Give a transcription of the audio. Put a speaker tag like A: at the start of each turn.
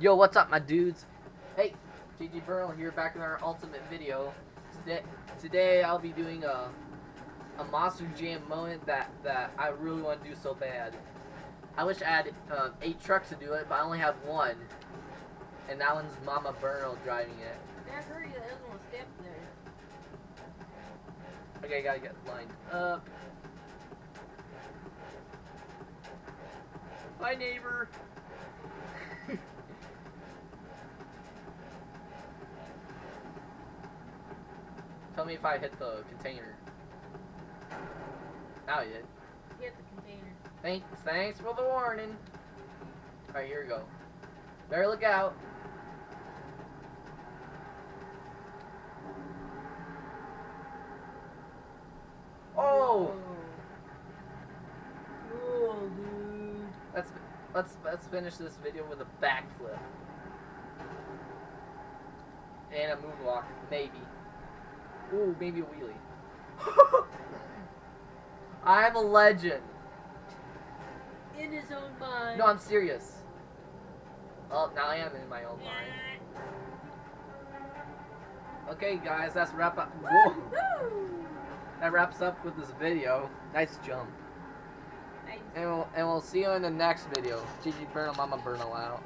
A: Yo, what's up, my dudes? Hey, GG Burl here, back in our ultimate video. Today I'll be doing a Monster Jam moment that I really want to do so bad. I wish I had 8 trucks to do it, but I only have 1, and that one's Mama Burl driving it.
B: Yeah, hurry, that doesn't want to step there.
A: Okay, gotta get lined up. Hi, neighbor. Tell me if I hit the container. Now you did.
B: Hit the container.
A: Thanks for the warning. Alright, here we go. Better look out. Oh!
B: Oh, dude.
A: Let's finish this video with a backflip. And a moonwalk, maybe. Ooh, maybe a wheelie. I'm a legend.
B: In his own mind.
A: No, I'm serious. Oh, now I am in my own mind. Okay, guys, that's wrap up. Whoa. That wraps up with this video. Nice jump.
B: Nice.
A: And we'll see you in the next video. GG Burno, Mama Burno out.